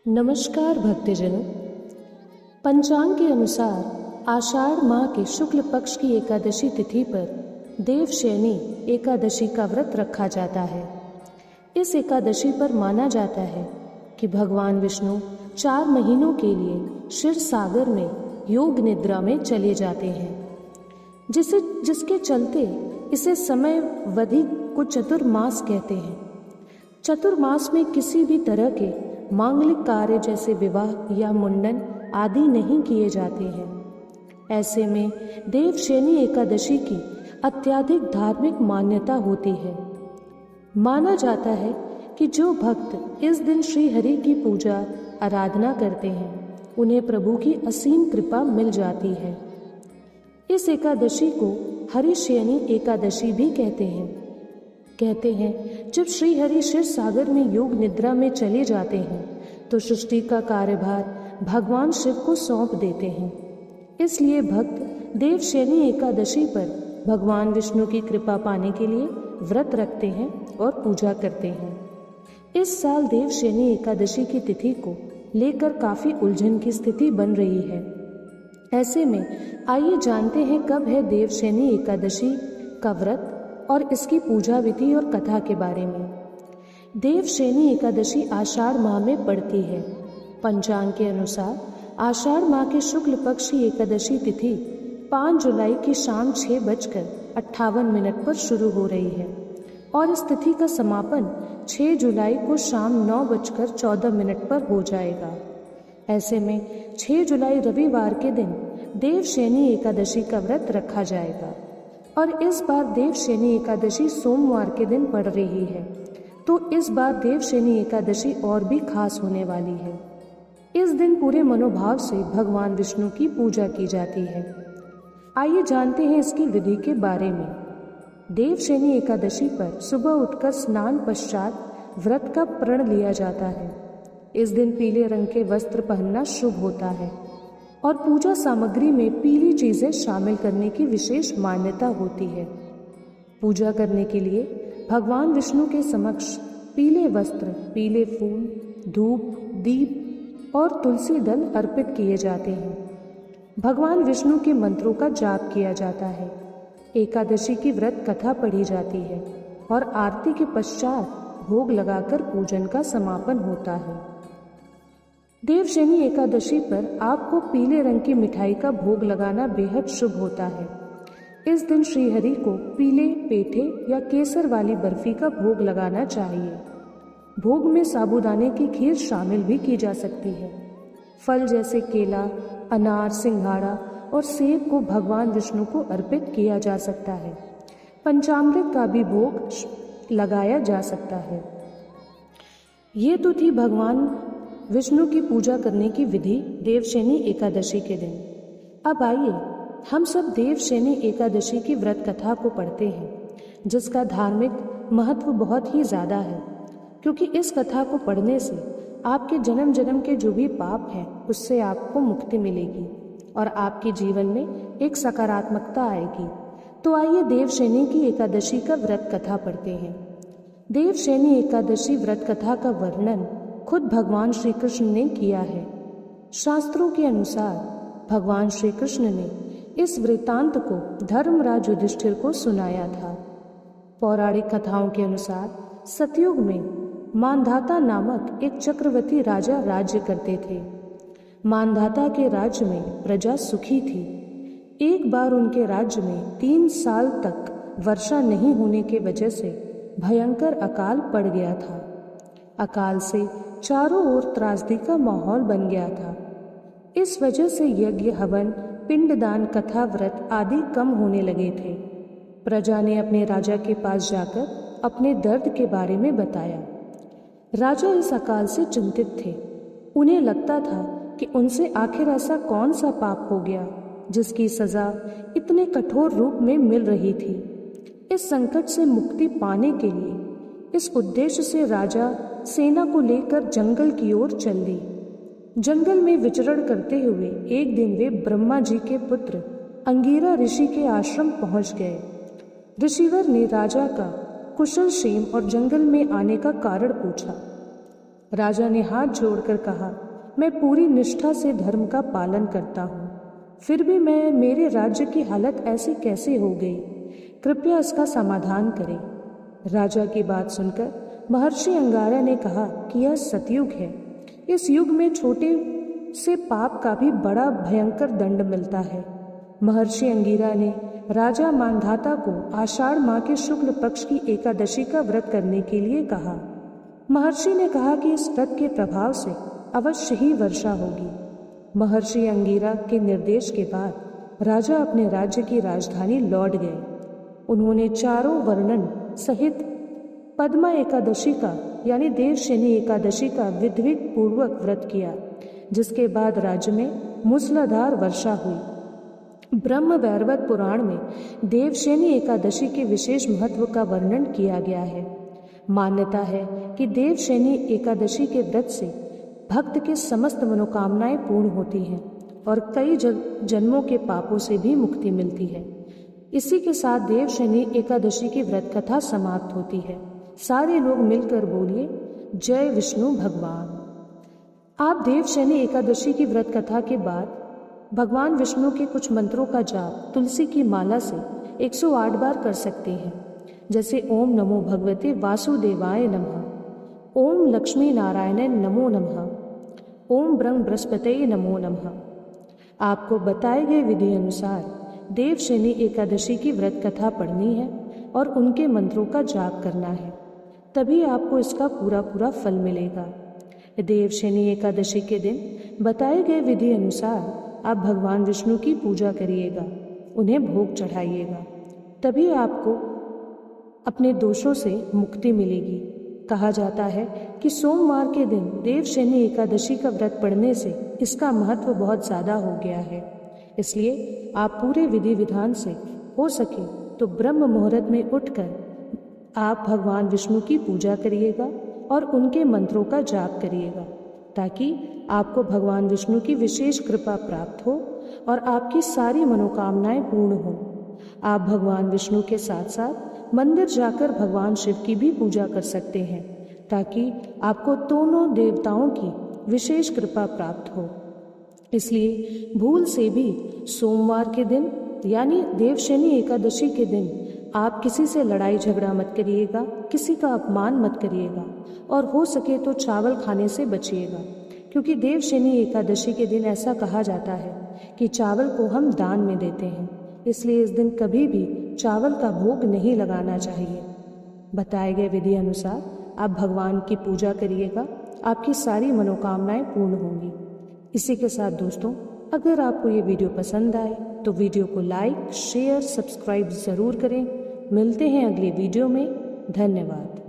नमस्कार भक्तजनों। पंचांग के अनुसार आषाढ़ माह के शुक्ल पक्ष की एकादशी तिथि पर देवशयनी एकादशी का व्रत रखा जाता है। इस एकादशी पर माना जाता है कि भगवान विष्णु 4 महीनों के लिए क्षीर सागर में योग निद्रा में चले जाते हैं, जिसके चलते इसे समयावधि को चतुर्मास कहते हैं। चतुर्मास में किसी भी तरह के मांगलिक कार्य जैसे विवाह या मुंडन आदि नहीं किए जाते हैं। ऐसे में देवशयनी एकादशी की अत्यधिक धार्मिक मान्यता होती है। माना जाता है कि जो भक्त इस दिन श्री हरि की पूजा आराधना करते हैं उन्हें प्रभु की असीम कृपा मिल जाती है। इस एकादशी को हरिशयनी एकादशी भी कहते हैं जब श्री हरि क्षीर सागर में योग निद्रा में चले जाते हैं तो सृष्टि का कार्यभार भगवान शिव को सौंप देते हैं। इसलिए भक्त देवशयनी एकादशी पर भगवान विष्णु की कृपा पाने के लिए व्रत रखते हैं और पूजा करते हैं। इस साल देवशयनी एकादशी की तिथि को लेकर काफी उलझन की स्थिति बन रही है। ऐसे में आइए जानते हैं कब है देवशयनी एकादशी का व्रत और इसकी पूजा विधि और कथा के बारे में। देवशयनी एकादशी आषाढ़ माह में पड़ती है। पंचांग के अनुसार आषाढ़ माह के शुक्ल पक्ष की एकादशी तिथि 5 जुलाई की शाम 6:58 पर शुरू हो रही है और इस तिथि का समापन 6 जुलाई को शाम 9:14 पर हो जाएगा। ऐसे में 6 जुलाई रविवार के दिन देवशयनी एकादशी का व्रत रखा जाएगा और इस बार देवशयनी एकादशी सोमवार के दिन पड़ रही है, तो इस बार देवशयनी एकादशी और भी खास होने वाली है। इस दिन पूरे मनोभाव से भगवान विष्णु की पूजा की जाती है। आइए जानते हैं इसकी विधि के बारे में। देवशयनी एकादशी पर सुबह उठकर स्नान पश्चात व्रत का प्रण लिया जाता है। इस दिन पीले रंग के वस्त्र पहनना शुभ होता है और पूजा सामग्री में पीली चीजें शामिल करने की विशेष मान्यता होती है। पूजा करने के लिए भगवान विष्णु के समक्ष पीले वस्त्र, पीले फूल, धूप, दीप और तुलसी दल अर्पित किए जाते हैं। भगवान विष्णु के मंत्रों का जाप किया जाता है। एकादशी की व्रत कथा पढ़ी जाती है और आरती के पश्चात भोग लगाकर पूजन का समापन होता है। देवशयनी एकादशी पर आपको पीले रंग की मिठाई का भोग लगाना बेहद शुभ होता है। इस दिन श्रीहरि को पीले पेठे या केसर वाली बर्फी का भोग लगाना चाहिए। भोग में साबूदाने की खीर शामिल भी की जा सकती है। फल जैसे केला, अनार, सिंघाड़ा और सेब को भगवान विष्णु को अर्पित किया जा सकता है। पंचामृत का भी भोग लगाया जा सकता है। ये तो थी भगवान विष्णु की पूजा करने की विधि देवशयनी एकादशी के दिन। अब आइए हम सब देवशयनी एकादशी की व्रत कथा को पढ़ते हैं, जिसका धार्मिक महत्व बहुत ही ज़्यादा है, क्योंकि इस कथा को पढ़ने से आपके जन्म जन्म के जो भी पाप हैं उससे आपको मुक्ति मिलेगी और आपके जीवन में एक सकारात्मकता आएगी। तो आइए देवशयनी की एकादशी का व्रत कथा पढ़ते हैं। देवशयनी एकादशी व्रत कथा का वर्णन खुद भगवान श्री कृष्ण ने किया है। शास्त्रों के अनुसार भगवान श्री कृष्ण ने इस वृत्तांत को धर्मराज युधिष्ठिर को सुनाया था। पौराणिक कथाओं के अनुसार सतयुग में मानधाता नामक एक चक्रवर्ती राजा राज्य करते थे। मानधाता के राज्य में प्रजा सुखी थी। एक बार उनके राज्य में 3 साल तक वर्षा नहीं होने के वजह से भयंकर अकाल पड़ गया था। अकाल से चारों ओर त्रासदी का माहौल बन गया था। इस वजह से यज्ञ, हवन, पिंडदान, कथा, व्रत आदि कम होने लगे थे। प्रजा ने अपने राजा के पास जाकर अपने दर्द के बारे में बताया। राजा इस अकाल से चिंतित थे। उन्हें लगता था कि उनसे आखिर ऐसा कौन सा पाप हो गया जिसकी सजा इतने कठोर रूप में मिल रही थी। इस संकट से मुक्ति पाने के लिए इस उद्देश्य से राजा सेना को लेकर जंगल की ओर चल दी। जंगल में विचरण करते हुए एक दिन वे ब्रह्मा जी के पुत्र अंगिरा ऋषि के आश्रम पहुंच गए। ऋषिवर ने राजा का कुशल क्षेम और जंगल में आने का कारण पूछा। राजा ने हाथ जोड़कर कहा, मैं पूरी निष्ठा से धर्म का पालन करता हूँ, फिर भी मेरे राज्य की हालत ऐसी कैसे हो गई? कृपया इसका समाधान करें। राजा की बात सुनकर महर्षि अंगारा ने कहा कि यह सतयुग है। इस युग में छोटे से पाप का भी बड़ा भयंकर दंड मिलता है। महर्षि अंगिरा ने राजा मानधाता को आषाढ़ माह के शुक्ल पक्ष की एकादशी का व्रत करने के लिए कहा। महर्षि ने कहा कि इस व्रत के प्रभाव से अवश्य ही वर्षा होगी। महर्षि अंगिरा के निर्देश के बाद राजा अपने राज्य की राजधानी लौट गए। उन्होंने चारों वर्णन सहित पद्मा एकादशी का यानी देवशयनी एकादशी का विधिवत पूर्वक व्रत किया, जिसके बाद राज्य में मूसलाधार वर्षा हुई। ब्रह्म वैवर्त पुराण में देवशयनी एकादशी के विशेष महत्व का वर्णन किया गया है। मान्यता है कि देवशयनी एकादशी के व्रत से भक्त के समस्त मनोकामनाएं पूर्ण होती हैं और कई जन्मों के पापों से भी मुक्ति मिलती है। इसी के साथ देवशयनी एकादशी की व्रत कथा समाप्त होती है। सारे लोग मिलकर बोलिए, जय विष्णु भगवान। आप देवशयनी एकादशी की व्रत कथा के बाद भगवान विष्णु के कुछ मंत्रों का जाप तुलसी की माला से 108 बार कर सकते हैं, जैसे ओम नमो भगवते वासुदेवाय नमः, ओम लक्ष्मी नारायण नमो नमः, ओम ब्रह्म बृहस्पतये नमो नमः। आपको बताए गए विधि अनुसार देवशयनी एकादशी की व्रत कथा पढ़नी है और उनके मंत्रों का जाप करना है, तभी आपको इसका पूरा फल मिलेगा। देवशयनी एकादशी के दिन बताए गए विधि अनुसार आप भगवान विष्णु की पूजा करिएगा, उन्हें भोग चढ़ाइएगा, तभी आपको अपने दोषों से मुक्ति मिलेगी। कहा जाता है कि सोमवार के दिन देवशयनी एकादशी का व्रत पढ़ने से इसका महत्व बहुत ज़्यादा हो गया है। इसलिए आप पूरे विधि विधान से हो सके तो ब्रह्म मुहूर्त में उठकर आप भगवान विष्णु की पूजा करिएगा और उनके मंत्रों का जाप करिएगा, ताकि आपको भगवान विष्णु की विशेष कृपा प्राप्त हो और आपकी सारी मनोकामनाएं पूर्ण हो। आप भगवान विष्णु के साथ साथ मंदिर जाकर भगवान शिव की भी पूजा कर सकते हैं, ताकि आपको दोनों देवताओं की विशेष कृपा प्राप्त हो। इसलिए भूल से भी सोमवार के दिन यानी देवशयनी एकादशी के दिन आप किसी से लड़ाई झगड़ा मत करिएगा, किसी का अपमान मत करिएगा और हो सके तो चावल खाने से बचिएगा, क्योंकि देवशयनी एकादशी के दिन ऐसा कहा जाता है कि चावल को हम दान में देते हैं। इसलिए इस दिन कभी भी चावल का भोग नहीं लगाना चाहिए। बताए गए विधि अनुसार आप भगवान की पूजा करिएगा, आपकी सारी मनोकामनाएं पूर्ण होंगी। इसी के साथ दोस्तों, अगर आपको ये वीडियो पसंद आए तो वीडियो को लाइक, शेयर, सब्सक्राइब ज़रूर करें। मिलते हैं अगले वीडियो में। धन्यवाद।